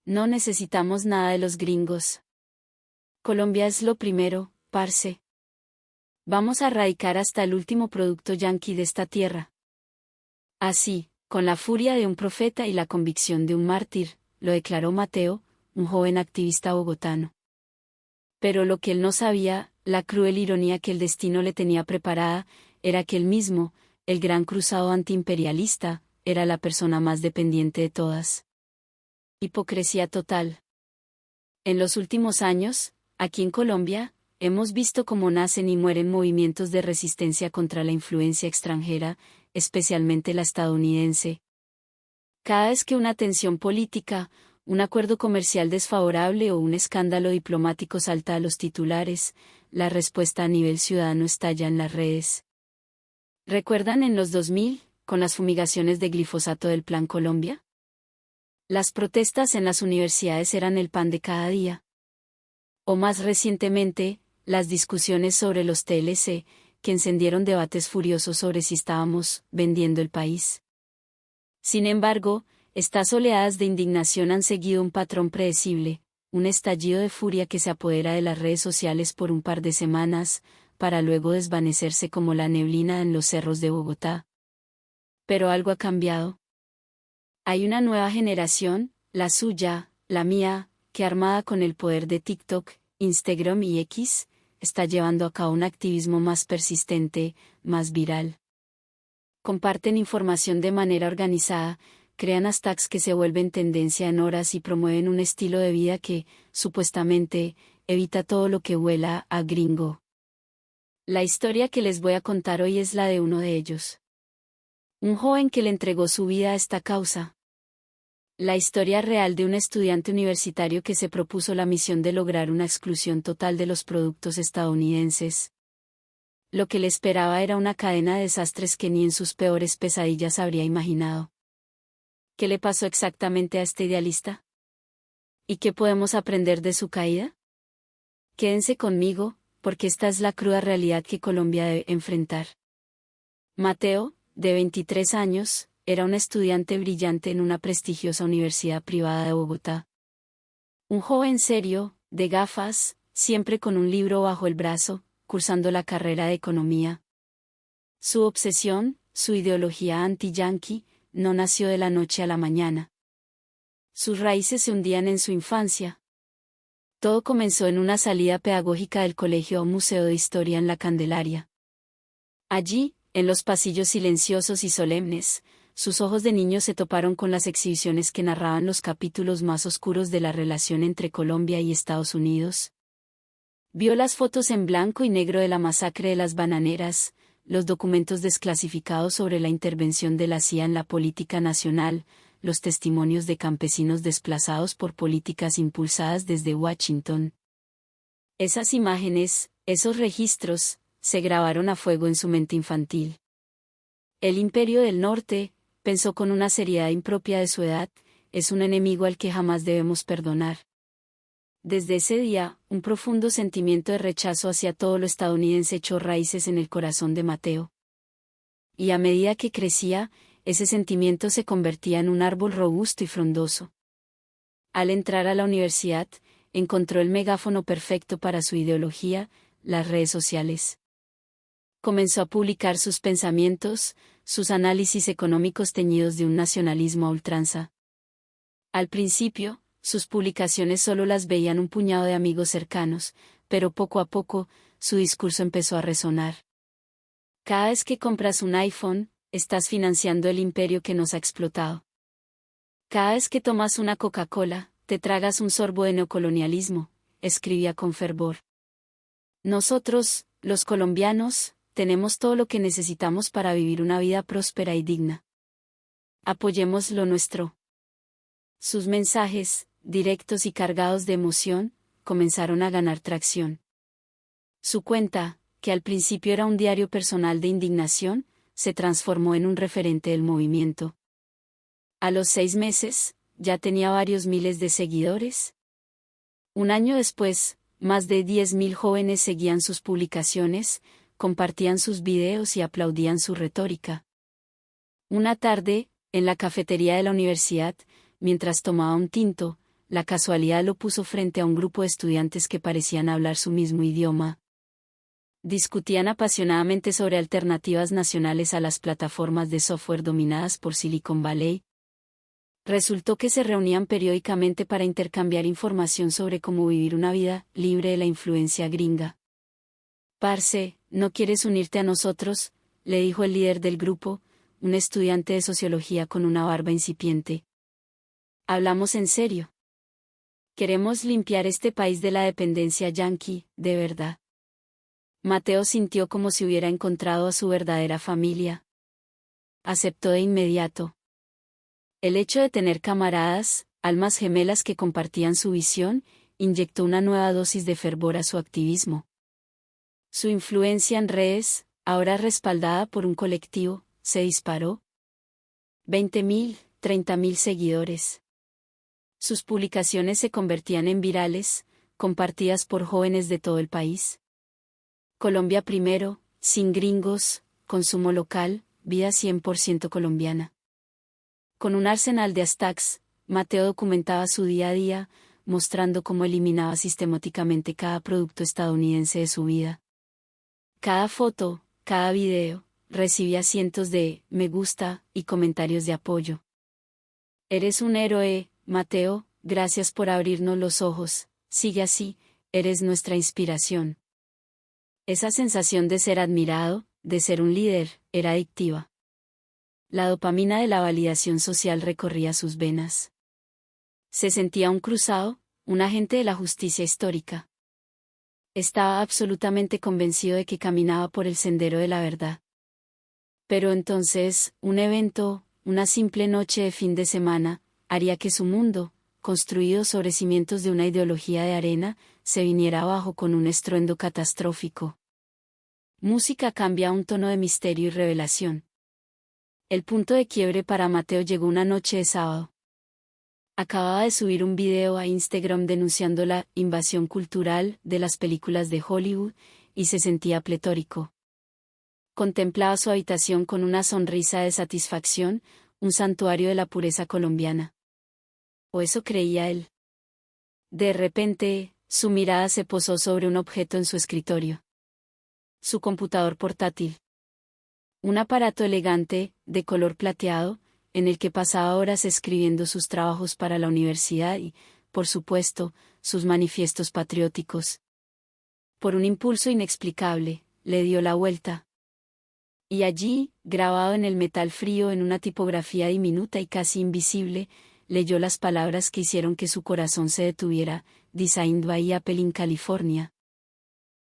No necesitamos nada de los gringos. Colombia es lo primero, parce. Vamos a erradicar hasta el último producto yanqui de esta tierra. Así, con la furia de un profeta y la convicción de un mártir, lo declaró Mateo, un joven activista bogotano. Pero lo que él no sabía, la cruel ironía que el destino le tenía preparada, era que él mismo, el gran cruzado antiimperialista, era la persona más dependiente de todas. Hipocresía total. En los últimos años, aquí en Colombia, hemos visto cómo nacen y mueren movimientos de resistencia contra la influencia extranjera, especialmente la estadounidense. Cada vez que una tensión política, un acuerdo comercial desfavorable o un escándalo diplomático salta a los titulares, la respuesta a nivel ciudadano estalla en las redes. ¿Recuerdan en los 2000, con las fumigaciones de glifosato del Plan Colombia? Las protestas en las universidades eran el pan de cada día. O más recientemente, las discusiones sobre los TLC, que encendieron debates furiosos sobre si estábamos vendiendo el país. Sin embargo, estas oleadas de indignación han seguido un patrón predecible, un estallido de furia que se apodera de las redes sociales por un par de semanas, para luego desvanecerse como la neblina en los cerros de Bogotá. Pero algo ha cambiado. Hay una nueva generación, la suya, la mía, que armada con el poder de TikTok, Instagram y X, está llevando a cabo un activismo más persistente, más viral. Comparten información de manera organizada, crean hashtags que se vuelven tendencia en horas y promueven un estilo de vida que, supuestamente, evita todo lo que huela a gringo. La historia que les voy a contar hoy es la de uno de ellos. Un joven que le entregó su vida a esta causa. La historia real de un estudiante universitario que se propuso la misión de lograr una exclusión total de los productos estadounidenses. Lo que le esperaba era una cadena de desastres que ni en sus peores pesadillas habría imaginado. ¿Qué le pasó exactamente a este idealista? ¿Y qué podemos aprender de su caída? Quédense conmigo, porque esta es la cruda realidad que Colombia debe enfrentar. Mateo, de 23 años, era un estudiante brillante en una prestigiosa universidad privada de Bogotá. Un joven serio, de gafas, siempre con un libro bajo el brazo, cursando la carrera de economía. Su obsesión, su ideología anti-yanqui, no nació de la noche a la mañana. Sus raíces se hundían en su infancia. Todo comenzó en una salida pedagógica del colegio a un museo de historia en la Candelaria. Allí, en los pasillos silenciosos y solemnes, sus ojos de niño se toparon con las exhibiciones que narraban los capítulos más oscuros de la relación entre Colombia y Estados Unidos. Vio las fotos en blanco y negro de la masacre de las bananeras, los documentos desclasificados sobre la intervención de la CIA en la política nacional, los testimonios de campesinos desplazados por políticas impulsadas desde Washington. Esas imágenes, esos registros, se grabaron a fuego en su mente infantil. El Imperio del Norte, pensó con una seriedad impropia de su edad, es un enemigo al que jamás debemos perdonar. Desde ese día, un profundo sentimiento de rechazo hacia todo lo estadounidense echó raíces en el corazón de Mateo. Y a medida que crecía, ese sentimiento se convertía en un árbol robusto y frondoso. Al entrar a la universidad, encontró el megáfono perfecto para su ideología, las redes sociales. Comenzó a publicar sus pensamientos, sus análisis económicos teñidos de un nacionalismo a ultranza. Al principio, sus publicaciones solo las veían un puñado de amigos cercanos, pero poco a poco, su discurso empezó a resonar. Cada vez que compras un iPhone, estás financiando el imperio que nos ha explotado. Cada vez que tomas una Coca-Cola, te tragas un sorbo de neocolonialismo, escribía con fervor. Nosotros, los colombianos, tenemos todo lo que necesitamos para vivir una vida próspera y digna. Apoyemos lo nuestro. Sus mensajes, directos y cargados de emoción, comenzaron a ganar tracción. Su cuenta, que al principio era un diario personal de indignación, se transformó en un referente del movimiento. A los 6 meses, ya tenía varios miles de seguidores. Un año después, más de 10.000 jóvenes seguían sus publicaciones, compartían sus videos y aplaudían su retórica. Una tarde, en la cafetería de la universidad, mientras tomaba un tinto, la casualidad lo puso frente a un grupo de estudiantes que parecían hablar su mismo idioma. Discutían apasionadamente sobre alternativas nacionales a las plataformas de software dominadas por Silicon Valley. Resultó que se reunían periódicamente para intercambiar información sobre cómo vivir una vida libre de la influencia gringa. «Parce, ¿no quieres unirte a nosotros?», le dijo el líder del grupo, un estudiante de sociología con una barba incipiente. «Hablamos en serio. Queremos limpiar este país de la dependencia yanqui, de verdad». Mateo sintió como si hubiera encontrado a su verdadera familia. Aceptó de inmediato. El hecho de tener camaradas, almas gemelas que compartían su visión, inyectó una nueva dosis de fervor a su activismo. Su influencia en redes, ahora respaldada por un colectivo, se disparó. 20.000, 30.000 seguidores. Sus publicaciones se convertían en virales, compartidas por jóvenes de todo el país. Colombia primero, sin gringos, consumo local, vida 100% colombiana. Con un arsenal de hashtags, Mateo documentaba su día a día, mostrando cómo eliminaba sistemáticamente cada producto estadounidense de su vida. Cada foto, cada video, recibía cientos de me gusta y comentarios de apoyo. «Eres un héroe, Mateo, gracias por abrirnos los ojos, sigue así, eres nuestra inspiración». Esa sensación de ser admirado, de ser un líder, era adictiva. La dopamina de la validación social recorría sus venas. Se sentía un cruzado, un agente de la justicia histórica. Estaba absolutamente convencido de que caminaba por el sendero de la verdad. Pero entonces, un evento, una simple noche de fin de semana, haría que su mundo, construido sobre cimientos de una ideología de arena, se viniera abajo con un estruendo catastrófico. Música cambia a un tono de misterio y revelación. El punto de quiebre para Mateo llegó una noche de sábado. Acababa de subir un video a Instagram denunciando la invasión cultural de las películas de Hollywood, y se sentía pletórico. Contemplaba su habitación con una sonrisa de satisfacción, un santuario de la pureza colombiana. O eso creía él. De repente, su mirada se posó sobre un objeto en su escritorio. Su computador portátil. Un aparato elegante, de color plateado, en el que pasaba horas escribiendo sus trabajos para la universidad y, por supuesto, sus manifiestos patrióticos. Por un impulso inexplicable, le dio la vuelta. Y allí, grabado en el metal frío en una tipografía diminuta y casi invisible, leyó las palabras que hicieron que su corazón se detuviera: Designed by Apple in California.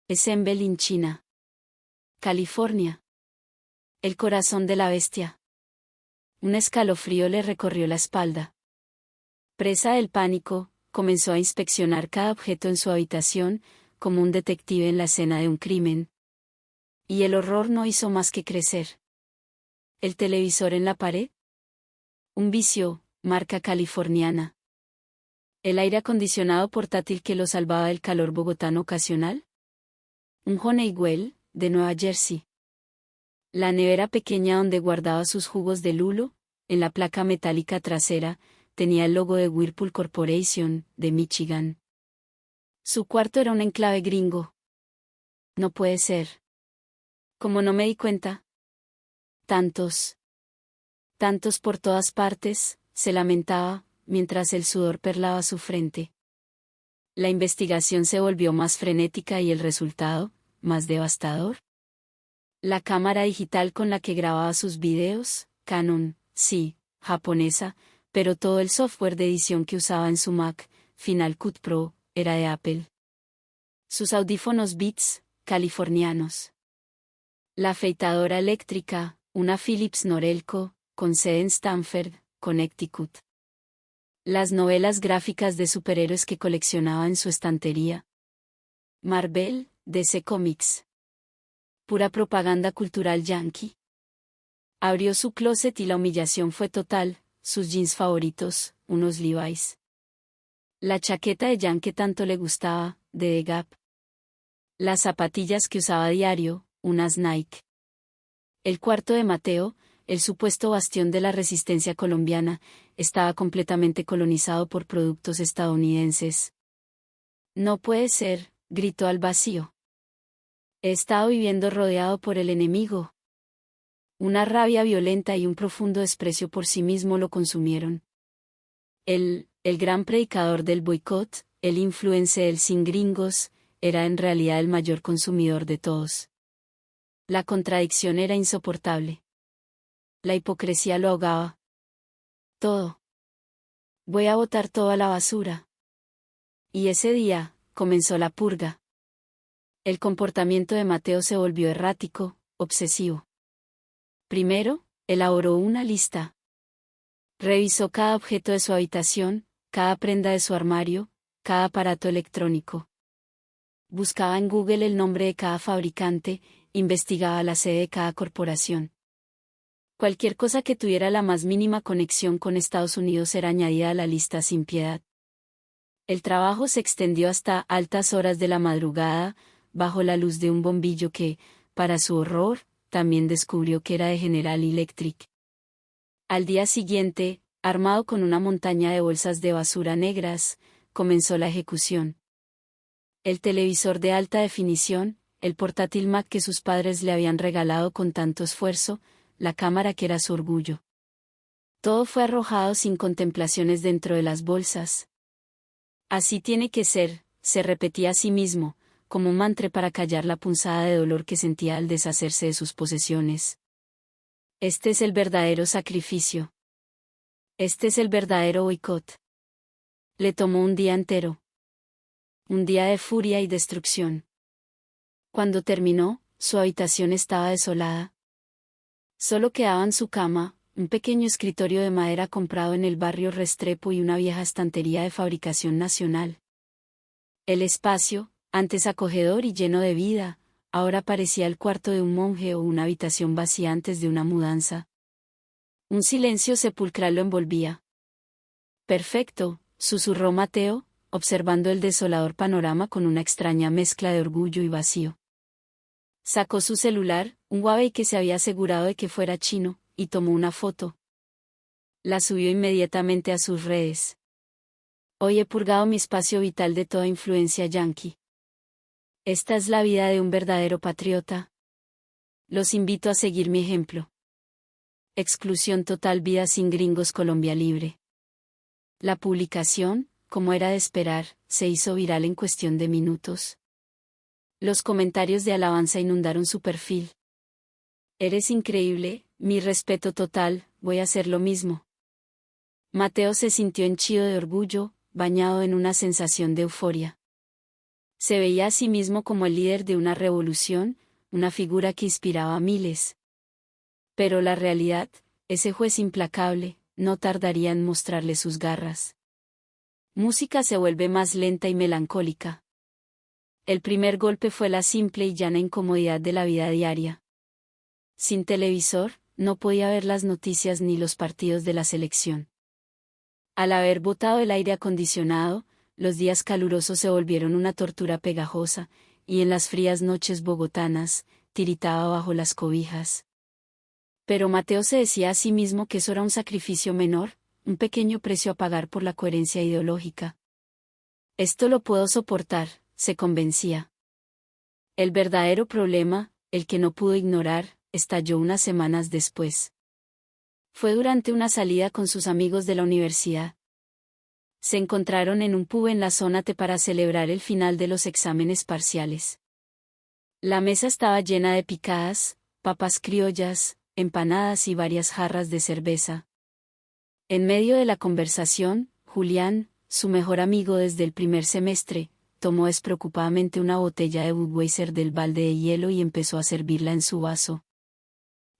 Assembled in China. California. El corazón de la bestia. Un escalofrío le recorrió la espalda. Presa del pánico, comenzó a inspeccionar cada objeto en su habitación, como un detective en la escena de un crimen. Y el horror no hizo más que crecer. ¿El televisor en la pared? Un vicio, marca californiana. ¿El aire acondicionado portátil que lo salvaba del calor bogotano ocasional? Un Honeywell, de Nueva Jersey. La nevera pequeña donde guardaba sus jugos de lulo, en la placa metálica trasera, tenía el logo de Whirlpool Corporation, de Michigan. Su cuarto era un enclave gringo. No puede ser. ¿Cómo no me di cuenta? Tantos por todas partes, se lamentaba, mientras el sudor perlaba su frente. La investigación se volvió más frenética y el resultado, más devastador. La cámara digital con la que grababa sus videos, Canon, sí, japonesa, pero todo el software de edición que usaba en su Mac, Final Cut Pro, era de Apple. Sus audífonos Beats, californianos. La afeitadora eléctrica, una Philips Norelco, con sede en Stamford, Connecticut. Las novelas gráficas de superhéroes que coleccionaba en su estantería. Marvel, DC Comics. Pura propaganda cultural yankee. Abrió su closet y la humillación fue total: sus jeans favoritos, unos Levi's. La chaqueta de Jan que tanto le gustaba, de The Gap. Las zapatillas que usaba a diario, unas Nike. El cuarto de Mateo, el supuesto bastión de la resistencia colombiana, estaba completamente colonizado por productos estadounidenses. No puede ser, gritó al vacío. He estado viviendo rodeado por el enemigo. Una rabia violenta y un profundo desprecio por sí mismo lo consumieron. El gran predicador del boicot, el influencer sin gringos, era en realidad el mayor consumidor de todos. La contradicción era insoportable. La hipocresía lo ahogaba. Todo. Voy a botar todo a la basura. Y ese día, comenzó la purga. El comportamiento de Mateo se volvió errático, obsesivo. Primero, elaboró una lista. Revisó cada objeto de su habitación, cada prenda de su armario, cada aparato electrónico. Buscaba en Google el nombre de cada fabricante, investigaba la sede de cada corporación. Cualquier cosa que tuviera la más mínima conexión con Estados Unidos era añadida a la lista sin piedad. El trabajo se extendió hasta altas horas de la madrugada, bajo la luz de un bombillo que, para su horror, también descubrió que era de General Electric. Al día siguiente, armado con una montaña de bolsas de basura negras, comenzó la ejecución. El televisor de alta definición, el portátil Mac que sus padres le habían regalado con tanto esfuerzo, la cámara que era su orgullo. Todo fue arrojado sin contemplaciones dentro de las bolsas. Así tiene que ser, se repetía a sí mismo, como un mantra para callar la punzada de dolor que sentía al deshacerse de sus posesiones. Este es el verdadero sacrificio. Este es el verdadero boicot. Le tomó un día entero. Un día de furia y destrucción. Cuando terminó, su habitación estaba desolada. Solo quedaban su cama, un pequeño escritorio de madera comprado en el barrio Restrepo y una vieja estantería de fabricación nacional. El espacio, antes acogedor y lleno de vida, ahora parecía el cuarto de un monje o una habitación vacía antes de una mudanza. Un silencio sepulcral lo envolvía. Perfecto, susurró Mateo, observando el desolador panorama con una extraña mezcla de orgullo y vacío. Sacó su celular, un Huawei que se había asegurado de que fuera chino, y tomó una foto. La subió inmediatamente a sus redes. Hoy he purgado mi espacio vital de toda influencia yanqui. Esta es la vida de un verdadero patriota. Los invito a seguir mi ejemplo. Exclusión total, vida sin gringos, Colombia libre. La publicación, como era de esperar, se hizo viral en cuestión de minutos. Los comentarios de alabanza inundaron su perfil. Eres increíble, mi respeto total, voy a hacer lo mismo. Mateo se sintió henchido de orgullo, bañado en una sensación de euforia. Se veía a sí mismo como el líder de una revolución, una figura que inspiraba a miles. Pero la realidad, ese juez implacable, no tardaría en mostrarle sus garras. Música se vuelve más lenta y melancólica. El primer golpe fue la simple y llana incomodidad de la vida diaria. Sin televisor, no podía ver las noticias ni los partidos de la selección. Al haber botado el aire acondicionado, los días calurosos se volvieron una tortura pegajosa, y en las frías noches bogotanas, tiritaba bajo las cobijas. Pero Mateo se decía a sí mismo que eso era un sacrificio menor, un pequeño precio a pagar por la coherencia ideológica. Esto lo puedo soportar, se convencía. El verdadero problema, el que no pudo ignorar, estalló unas semanas después. Fue durante una salida con sus amigos de la universidad. Se encontraron en un pub en la zona T para celebrar el final de los exámenes parciales. La mesa estaba llena de picadas, papas criollas, empanadas y varias jarras de cerveza. En medio de la conversación, Julián, su mejor amigo desde el primer semestre, tomó despreocupadamente una botella de Budweiser del balde de hielo y empezó a servirla en su vaso.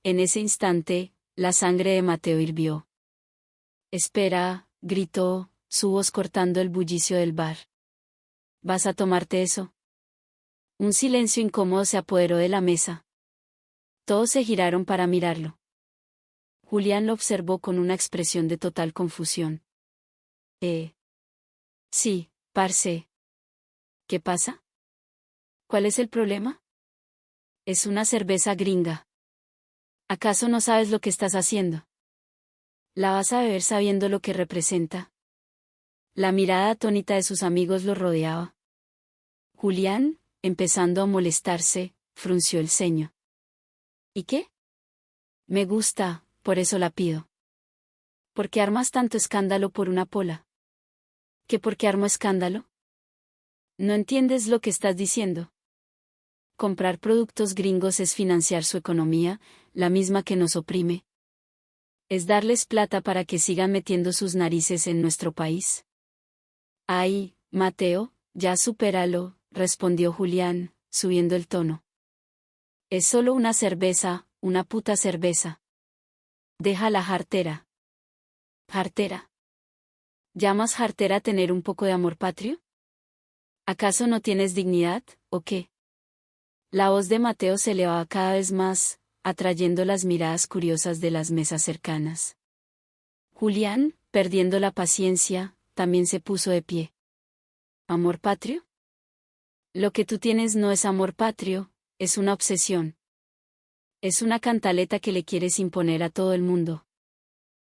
En ese instante, la sangre de Mateo hirvió. «Espera», gritó, su voz cortando el bullicio del bar. «¿Vas a tomarte eso?» Un silencio incómodo se apoderó de la mesa. Todos se giraron para mirarlo. Julián lo observó con una expresión de total confusión. Sí, parce. ¿Qué pasa? ¿Cuál es el problema? Es una cerveza gringa. ¿Acaso no sabes lo que estás haciendo? ¿La vas a beber sabiendo lo que representa? La mirada atónita de sus amigos lo rodeaba. Julián, empezando a molestarse, frunció el ceño. ¿Y qué? Me gusta, por eso la pido. ¿Por qué armas tanto escándalo por una pola? ¿Qué por qué armo escándalo? No entiendes lo que estás diciendo. Comprar productos gringos es financiar su economía, la misma que nos oprime. Es darles plata para que sigan metiendo sus narices en nuestro país. Ay, Mateo, ya supéralo, respondió Julián, subiendo el tono. Es solo una cerveza, una puta cerveza. Deja la jartera. ¿Jartera? ¿Llamas jartera tener un poco de amor patrio? ¿Acaso no tienes dignidad, o qué? La voz de Mateo se elevaba cada vez más, atrayendo las miradas curiosas de las mesas cercanas. Julián, perdiendo la paciencia, también se puso de pie. ¿Amor patrio? Lo que tú tienes no es amor patrio, es una obsesión. Es una cantaleta que le quieres imponer a todo el mundo.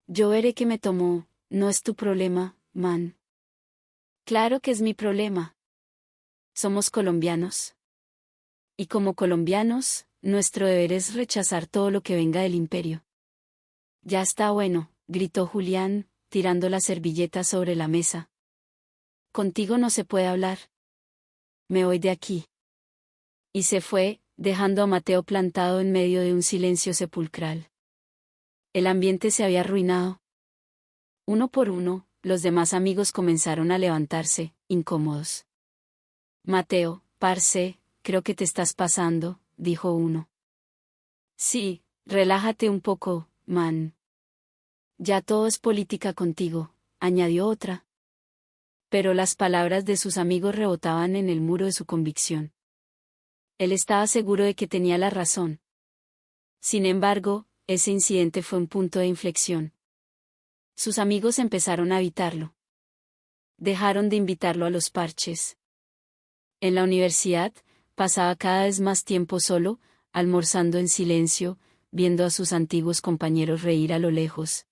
Yo veré qué me tomó, no es tu problema, man. Claro que es mi problema. Somos colombianos. Y como colombianos, nuestro deber es rechazar todo lo que venga del imperio. Ya está bueno, gritó Julián, tirando la servilleta sobre la mesa. Contigo no se puede hablar. Me voy de aquí. Y se fue, dejando a Mateo plantado en medio de un silencio sepulcral. El ambiente se había arruinado. Uno por uno, los demás amigos comenzaron a levantarse, incómodos. Mateo, parce, creo que te estás pasando, dijo uno. Sí, relájate un poco, man. Ya todo es política contigo, añadió otra. Pero las palabras de sus amigos rebotaban en el muro de su convicción. Él estaba seguro de que tenía la razón. Sin embargo, ese incidente fue un punto de inflexión. Sus amigos empezaron a evitarlo. Dejaron de invitarlo a los parches. En la universidad, pasaba cada vez más tiempo solo, almorzando en silencio, viendo a sus antiguos compañeros reír a lo lejos.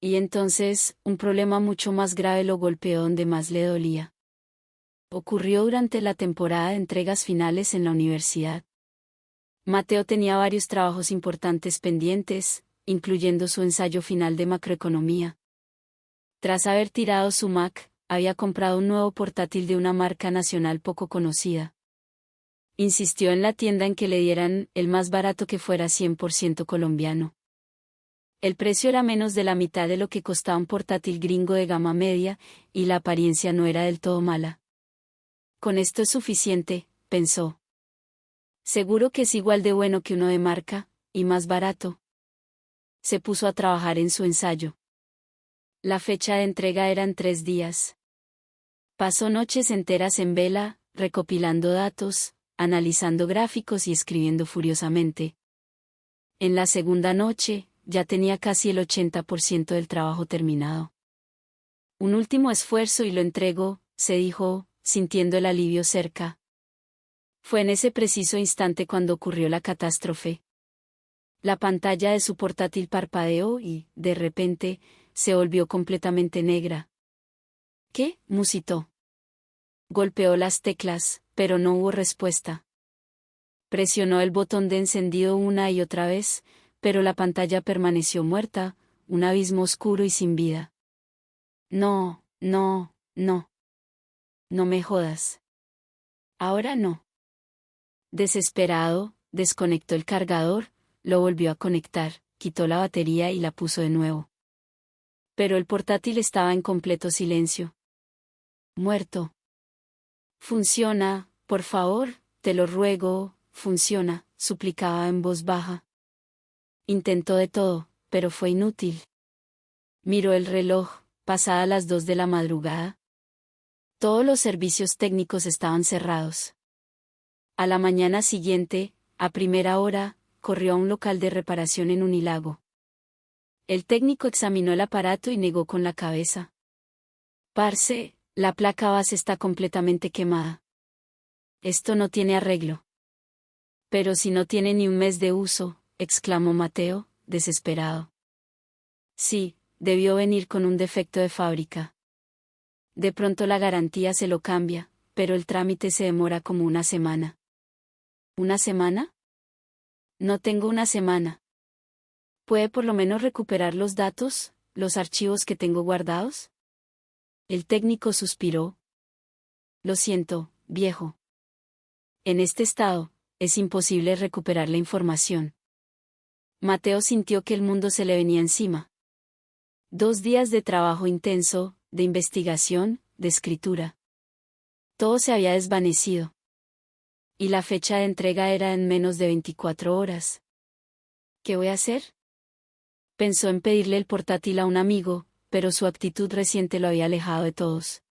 Y entonces, un problema mucho más grave lo golpeó donde más le dolía. Ocurrió durante la temporada de entregas finales en la universidad. Mateo tenía varios trabajos importantes pendientes, incluyendo su ensayo final de macroeconomía. Tras haber tirado su Mac, había comprado un nuevo portátil de una marca nacional poco conocida. Insistió en la tienda en que le dieran el más barato que fuera 100% colombiano. El precio era menos de la mitad de lo que costaba un portátil gringo de gama media, y la apariencia no era del todo mala. Con esto es suficiente, pensó. Seguro que es igual de bueno que uno de marca, y más barato. Se puso a trabajar en su ensayo. La fecha de entrega era en 3 días. Pasó noches enteras en vela, recopilando datos, analizando gráficos y escribiendo furiosamente. En la segunda noche, ya tenía casi el 80% del trabajo terminado. Un último esfuerzo y lo entregó, se dijo, sintiendo el alivio cerca. Fue en ese preciso instante cuando ocurrió la catástrofe. La pantalla de su portátil parpadeó y, de repente, se volvió completamente negra. ¿Qué? Musitó. Golpeó las teclas, pero no hubo respuesta. Presionó el botón de encendido una y otra vez, pero la pantalla permaneció muerta, un abismo oscuro y sin vida. No, no, no. No me jodas. Ahora no. Desesperado, desconectó el cargador, lo volvió a conectar, quitó la batería y la puso de nuevo. Pero el portátil estaba en completo silencio. Muerto. Funciona, por favor, te lo ruego, funciona, suplicaba en voz baja. Intentó de todo, pero fue inútil. Miró el reloj, pasadas las 2 de la madrugada. Todos los servicios técnicos estaban cerrados. A la mañana siguiente, a primera hora, corrió a un local de reparación en Unilago. El técnico examinó el aparato y negó con la cabeza. Parce, la placa base está completamente quemada. Esto no tiene arreglo. Pero si no tiene ni un mes de uso, exclamó Mateo, desesperado. Sí, debió venir con un defecto de fábrica. De pronto la garantía se lo cambia, pero el trámite se demora como una semana. ¿Una semana? No tengo una semana. ¿Puede por lo menos recuperar los datos, los archivos que tengo guardados? El técnico suspiró. Lo siento, viejo. En este estado, es imposible recuperar la información. Mateo sintió que el mundo se le venía encima. 2 días de trabajo intenso, de investigación, de escritura. Todo se había desvanecido. Y la fecha de entrega era en menos de 24 horas. ¿Qué voy a hacer? Pensó en pedirle el portátil a un amigo, pero su actitud reciente lo había alejado de todos.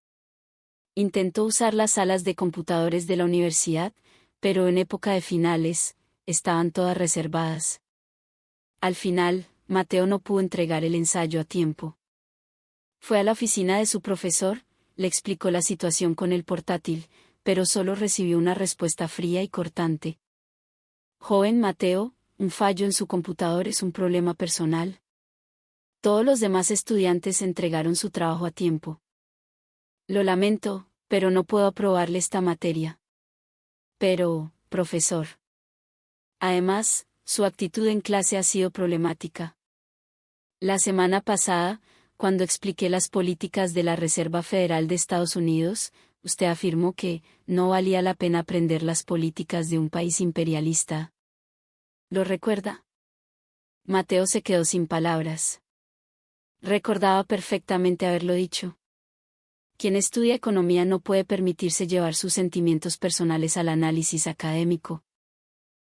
Intentó usar las salas de computadores de la universidad, pero en época de finales, estaban todas reservadas. Al final, Mateo no pudo entregar el ensayo a tiempo. Fue a la oficina de su profesor, le explicó la situación con el portátil, pero solo recibió una respuesta fría y cortante. Joven Mateo, un fallo en su computador es un problema personal. Todos los demás estudiantes entregaron su trabajo a tiempo. Lo lamento, pero no puedo aprobarle esta materia. Pero, profesor. Además, su actitud en clase ha sido problemática. La semana pasada, cuando expliqué las políticas de la Reserva Federal de Estados Unidos, usted afirmó que no valía la pena aprender las políticas de un país imperialista. ¿Lo recuerda? Mateo se quedó sin palabras. Recordaba perfectamente haberlo dicho. Quien estudia economía no puede permitirse llevar sus sentimientos personales al análisis académico.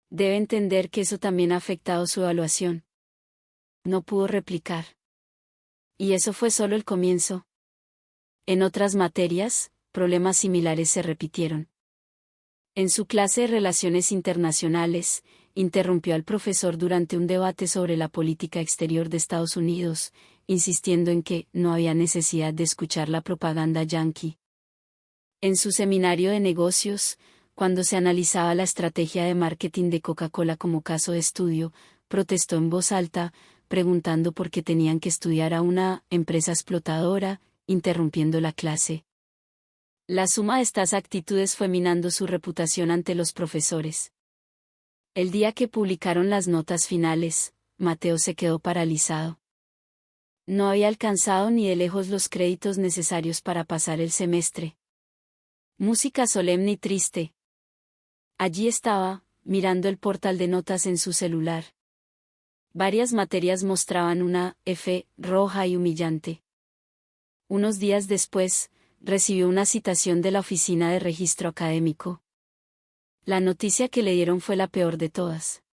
Debe entender que eso también ha afectado su evaluación. No pudo replicar. Y eso fue solo el comienzo. En otras materias, problemas similares se repitieron. En su clase de Relaciones Internacionales, interrumpió al profesor durante un debate sobre la política exterior de Estados Unidos, insistiendo en que no había necesidad de escuchar la propaganda yanqui. En su seminario de negocios, cuando se analizaba la estrategia de marketing de Coca-Cola como caso de estudio, protestó en voz alta, preguntando por qué tenían que estudiar a una empresa explotadora, interrumpiendo la clase. La suma de estas actitudes fue minando su reputación ante los profesores. El día que publicaron las notas finales, Mateo se quedó paralizado. No había alcanzado ni de lejos los créditos necesarios para pasar el semestre. Música solemne y triste. Allí estaba, mirando el portal de notas en su celular. Varias materias mostraban una F roja y humillante. Unos días después, recibió una citación de la oficina de registro académico. La noticia que le dieron fue la peor de todas.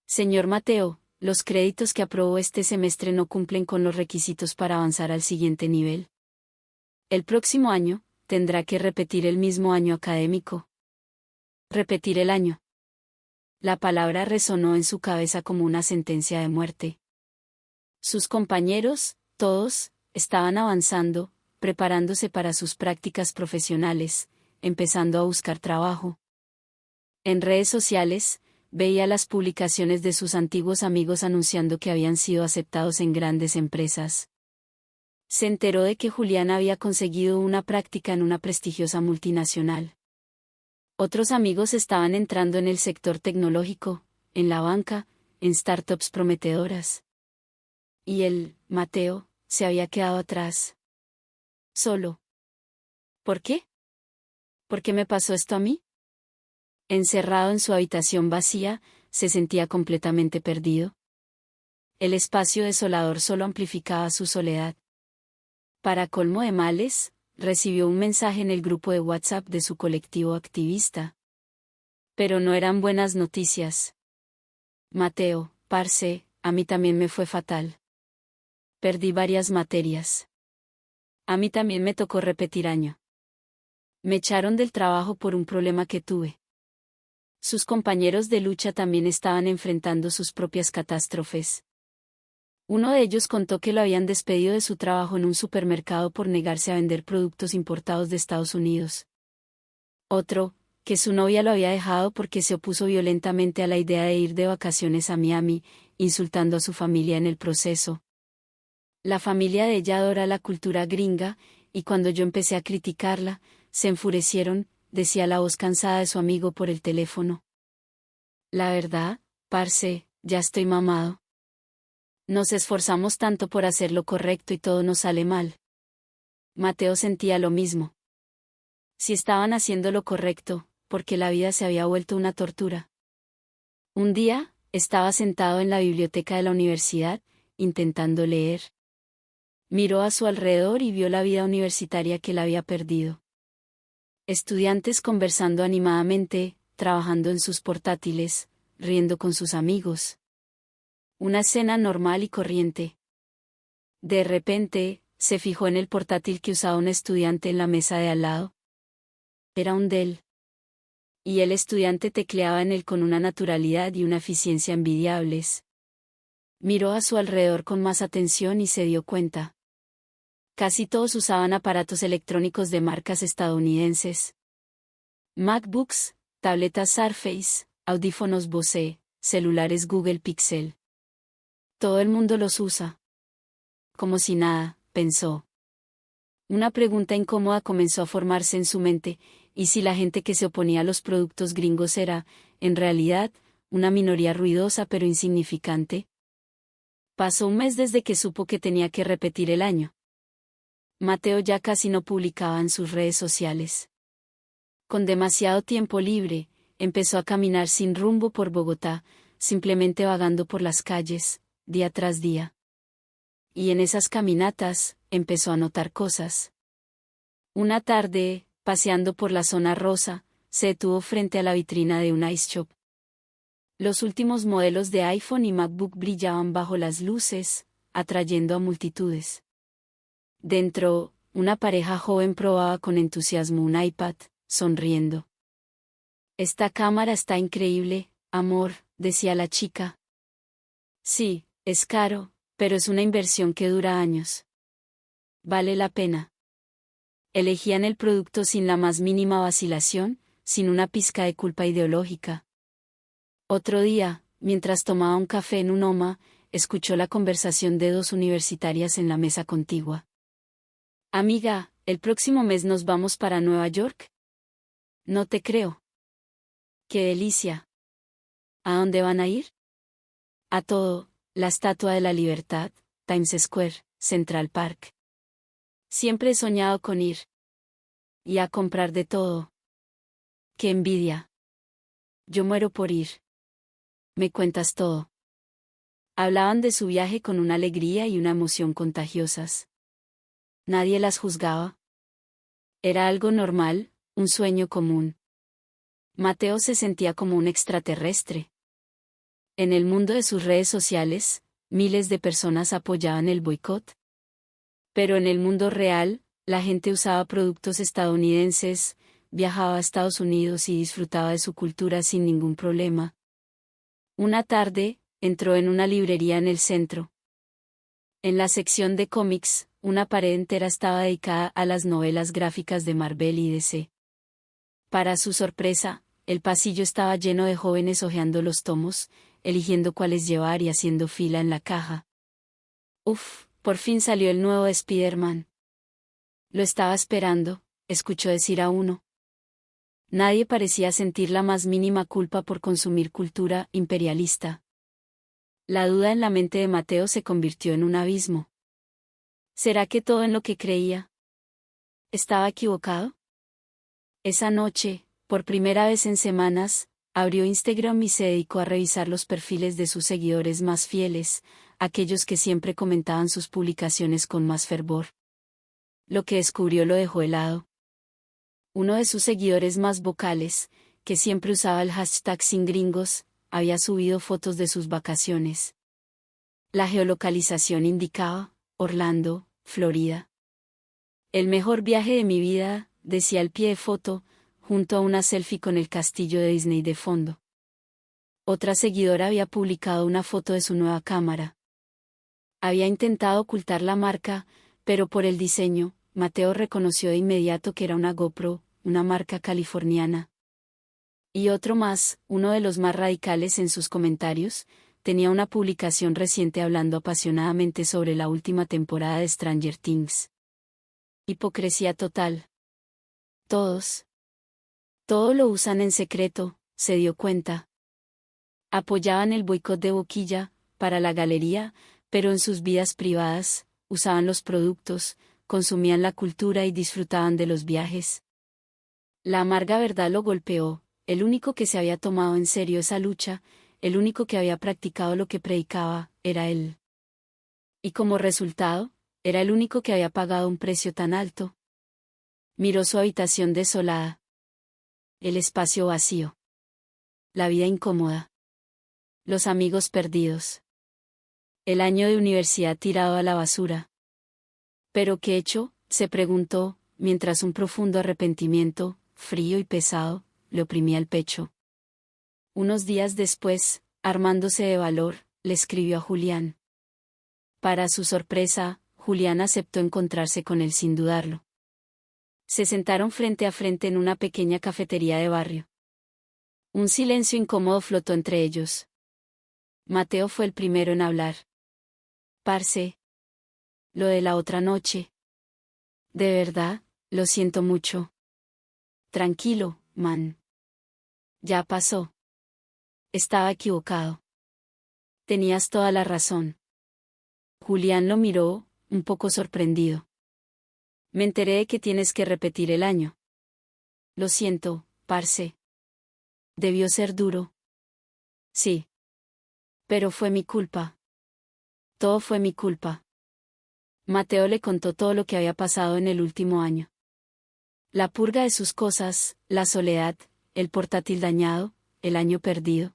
Señor Mateo, los créditos que aprobó este semestre no cumplen con los requisitos para avanzar al siguiente nivel. El próximo año, tendrá que repetir el mismo año académico. Repetir el año. La palabra resonó en su cabeza como una sentencia de muerte. Sus compañeros, todos, estaban avanzando, preparándose para sus prácticas profesionales, empezando a buscar trabajo. En redes sociales, veía las publicaciones de sus antiguos amigos anunciando que habían sido aceptados en grandes empresas. Se enteró de que Julián había conseguido una práctica en una prestigiosa multinacional. Otros amigos estaban entrando en el sector tecnológico, en la banca, en startups prometedoras. Y él, Mateo, se había quedado atrás. Solo. ¿Por qué? ¿Por qué me pasó esto a mí? Encerrado en su habitación vacía, se sentía completamente perdido. El espacio desolador solo amplificaba su soledad. Para colmo de males, recibió un mensaje en el grupo de WhatsApp de su colectivo activista. Pero no eran buenas noticias. Mateo, parce, a mí también me fue fatal. Perdí varias materias. A mí también me tocó repetir año. Me echaron del trabajo por un problema que tuve. Sus compañeros de lucha también estaban enfrentando sus propias catástrofes. Uno de ellos contó que lo habían despedido de su trabajo en un supermercado por negarse a vender productos importados de Estados Unidos. Otro, que su novia lo había dejado porque se opuso violentamente a la idea de ir de vacaciones a Miami, insultando a su familia en el proceso. La familia de ella adora la cultura gringa, y cuando yo empecé a criticarla, se enfurecieron, decía la voz cansada de su amigo por el teléfono. La verdad, parce, ya estoy mamado. Nos esforzamos tanto por hacer lo correcto y todo nos sale mal. Mateo sentía lo mismo. Si estaban haciendo lo correcto, porque la vida se había vuelto una tortura. Un día, estaba sentado en la biblioteca de la universidad, intentando leer. Miró a su alrededor y vio la vida universitaria que la había perdido. Estudiantes conversando animadamente, trabajando en sus portátiles, riendo con sus amigos. Una escena normal y corriente. De repente, se fijó en el portátil que usaba un estudiante en la mesa de al lado. Era un Dell. Y el estudiante tecleaba en él con una naturalidad y una eficiencia envidiables. Miró a su alrededor con más atención y se dio cuenta. Casi todos usaban aparatos electrónicos de marcas estadounidenses. MacBooks, tabletas Surface, audífonos Bose, celulares Google Pixel. Todo el mundo los usa. Como si nada, pensó. Una pregunta incómoda comenzó a formarse en su mente, ¿y si la gente que se oponía a los productos gringos era, en realidad, una minoría ruidosa pero insignificante? Pasó un mes desde que supo que tenía que repetir el año. Mateo ya casi no publicaba en sus redes sociales. Con demasiado tiempo libre, empezó a caminar sin rumbo por Bogotá, simplemente vagando por las calles, día tras día. Y en esas caminatas, empezó a notar cosas. Una tarde, paseando por la zona rosa, se detuvo frente a la vitrina de un ice shop. Los últimos modelos de iPhone y MacBook brillaban bajo las luces, atrayendo a multitudes. Dentro, una pareja joven probaba con entusiasmo un iPad, sonriendo. «Esta cámara está increíble, amor», decía la chica. «Sí, es caro, pero es una inversión que dura años. Vale la pena». Elegían el producto sin la más mínima vacilación, sin una pizca de culpa ideológica. Otro día, mientras tomaba un café en un OMA, escuchó la conversación de dos universitarias en la mesa contigua. «Amiga, ¿el próximo mes nos vamos para Nueva York?» «No te creo». «¡Qué delicia!» «¿A dónde van a ir?» «A todo, la Estatua de la Libertad, Times Square, Central Park. Siempre he soñado con ir. Y a comprar de todo». «¡Qué envidia!» «Yo muero por ir». «Me cuentas todo». Hablaban de su viaje con una alegría y una emoción contagiosas. Nadie las juzgaba. Era algo normal, un sueño común. Mateo se sentía como un extraterrestre. En el mundo de sus redes sociales, miles de personas apoyaban el boicot. Pero en el mundo real, la gente usaba productos estadounidenses, viajaba a Estados Unidos y disfrutaba de su cultura sin ningún problema. Una tarde, entró en una librería en el centro. En la sección de cómics, una pared entera estaba dedicada a las novelas gráficas de Marvel y DC. Para su sorpresa, el pasillo estaba lleno de jóvenes hojeando los tomos, eligiendo cuáles llevar y haciendo fila en la caja. «Uf, por fin salió el nuevo de Spider-Man. Lo estaba esperando», escuchó decir a uno. Nadie parecía sentir la más mínima culpa por consumir cultura imperialista. La duda en la mente de Mateo se convirtió en un abismo. ¿Será que todo en lo que creía estaba equivocado? Esa noche, por primera vez en semanas, abrió Instagram y se dedicó a revisar los perfiles de sus seguidores más fieles, aquellos que siempre comentaban sus publicaciones con más fervor. Lo que descubrió lo dejó helado. Uno de sus seguidores más vocales, que siempre usaba el hashtag sin gringos, había subido fotos de sus vacaciones. La geolocalización indicaba Orlando, Florida. «El mejor viaje de mi vida», decía al pie de foto, junto a una selfie con el castillo de Disney de fondo. Otra seguidora había publicado una foto de su nueva cámara. Había intentado ocultar la marca, pero por el diseño, Mateo reconoció de inmediato que era una GoPro, una marca californiana. Y otro más, uno de los más radicales en sus comentarios, tenía una publicación reciente hablando apasionadamente sobre la última temporada de Stranger Things. Hipocresía total. Todos. Todo lo usan en secreto, se dio cuenta. Apoyaban el boicot de Boquilla, para la galería, pero en sus vidas privadas, usaban los productos, consumían la cultura y disfrutaban de los viajes. La amarga verdad lo golpeó, el único que se había tomado en serio esa lucha, el único que había practicado lo que predicaba, era él. Y como resultado, era el único que había pagado un precio tan alto. Miró su habitación desolada. El espacio vacío. La vida incómoda. Los amigos perdidos. El año de universidad tirado a la basura. ¿Pero qué he hecho?, se preguntó, mientras un profundo arrepentimiento, frío y pesado, le oprimía el pecho. Unos días después, armándose de valor, le escribió a Julián. Para su sorpresa, Julián aceptó encontrarse con él sin dudarlo. Se sentaron frente a frente en una pequeña cafetería de barrio. Un silencio incómodo flotó entre ellos. Mateo fue el primero en hablar. Parce. Lo de la otra noche. De verdad, lo siento mucho. Tranquilo, man. Ya pasó. Estaba equivocado. Tenías toda la razón. Julián lo miró, un poco sorprendido. Me enteré de que tienes que repetir el año. Lo siento, parce. Debió ser duro. Sí. Pero fue mi culpa. Todo fue mi culpa. Mateo le contó todo lo que había pasado en el último año. La purga de sus cosas, la soledad, el portátil dañado, el año perdido.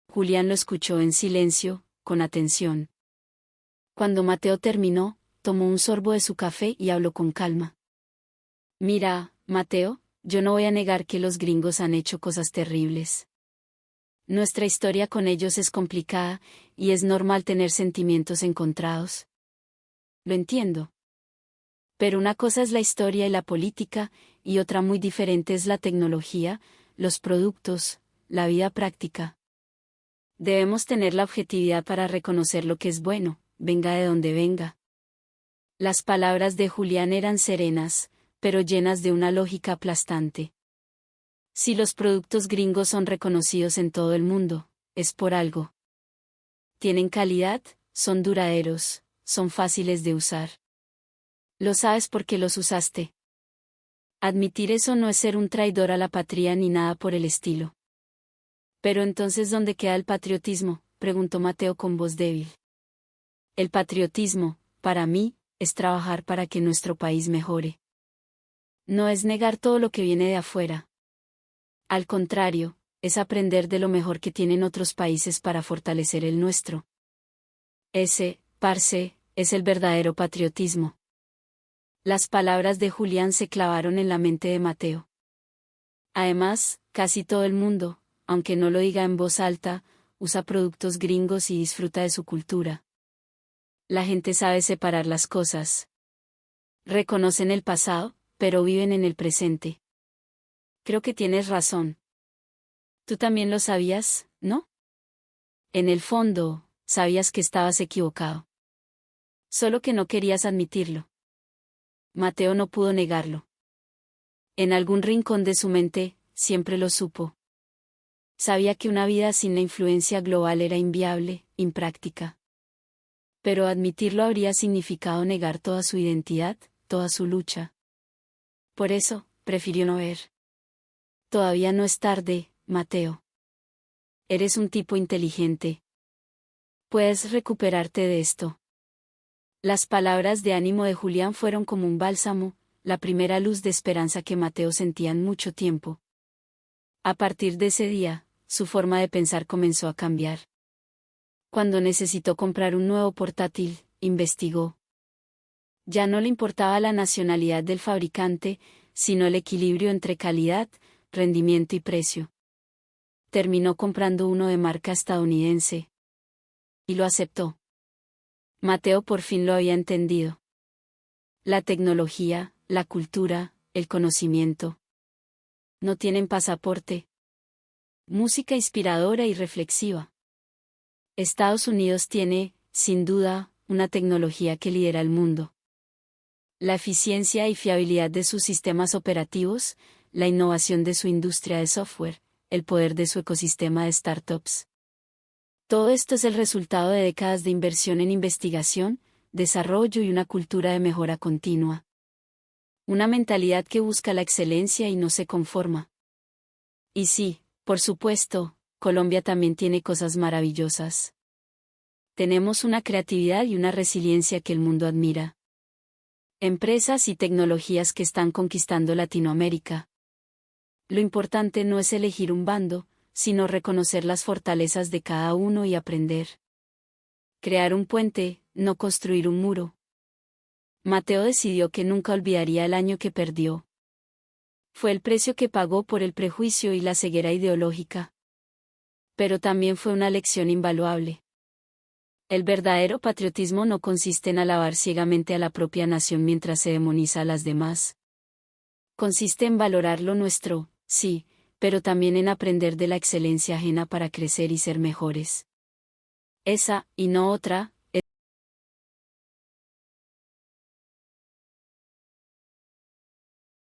Julián lo escuchó en silencio, con atención. Cuando Mateo terminó, tomó un sorbo de su café y habló con calma. Mira, Mateo, yo no voy a negar que los gringos han hecho cosas terribles. Nuestra historia con ellos es complicada, y es normal tener sentimientos encontrados. Lo entiendo. Pero una cosa es la historia y la política, y otra muy diferente es la tecnología, los productos, la vida práctica. Debemos tener la objetividad para reconocer lo que es bueno, venga de donde venga. Las palabras de Julián eran serenas, pero llenas de una lógica aplastante. Si los productos gringos son reconocidos en todo el mundo, es por algo. Tienen calidad, son duraderos, son fáciles de usar. Lo sabes porque los usaste. Admitir eso no es ser un traidor a la patria ni nada por el estilo. Pero entonces, ¿dónde queda el patriotismo?, preguntó Mateo con voz débil. El patriotismo, para mí, es trabajar para que nuestro país mejore. No es negar todo lo que viene de afuera. Al contrario, es aprender de lo mejor que tienen otros países para fortalecer el nuestro. Ese, parce, es el verdadero patriotismo. Las palabras de Julián se clavaron en la mente de Mateo. Además, casi todo el mundo, aunque no lo diga en voz alta, usa productos gringos y disfruta de su cultura. La gente sabe separar las cosas. Reconocen el pasado, pero viven en el presente. Creo que tienes razón. Tú también lo sabías, ¿no? En el fondo, sabías que estabas equivocado. Solo que no querías admitirlo. Mateo no pudo negarlo. En algún rincón de su mente, siempre lo supo. Sabía que una vida sin la influencia global era inviable, impráctica. Pero admitirlo habría significado negar toda su identidad, toda su lucha. Por eso, prefirió no ver. Todavía no es tarde, Mateo. Eres un tipo inteligente. Puedes recuperarte de esto. Las palabras de ánimo de Julián fueron como un bálsamo, la primera luz de esperanza que Mateo sentía en mucho tiempo. A partir de ese día, su forma de pensar comenzó a cambiar. Cuando necesitó comprar un nuevo portátil, investigó. Ya no le importaba la nacionalidad del fabricante, sino el equilibrio entre calidad, rendimiento y precio. Terminó comprando uno de marca estadounidense. Y lo aceptó. Mateo por fin lo había entendido. La tecnología, la cultura, el conocimiento. No tienen pasaporte. Música inspiradora y reflexiva. Estados Unidos tiene, sin duda, una tecnología que lidera el mundo. La eficiencia y fiabilidad de sus sistemas operativos, la innovación de su industria de software, el poder de su ecosistema de startups. Todo esto es el resultado de décadas de inversión en investigación, desarrollo y una cultura de mejora continua. Una mentalidad que busca la excelencia y no se conforma. Y sí, por supuesto, Colombia también tiene cosas maravillosas. Tenemos una creatividad y una resiliencia que el mundo admira. Empresas y tecnologías que están conquistando Latinoamérica. Lo importante no es elegir un bando, sino reconocer las fortalezas de cada uno y aprender. Crear un puente, no construir un muro. Mateo decidió que nunca olvidaría el año que perdió. Fue el precio que pagó por el prejuicio y la ceguera ideológica. Pero también fue una lección invaluable. El verdadero patriotismo no consiste en alabar ciegamente a la propia nación mientras se demoniza a las demás. Consiste en valorar lo nuestro, sí, pero también en aprender de la excelencia ajena para crecer y ser mejores. Esa, y no otra,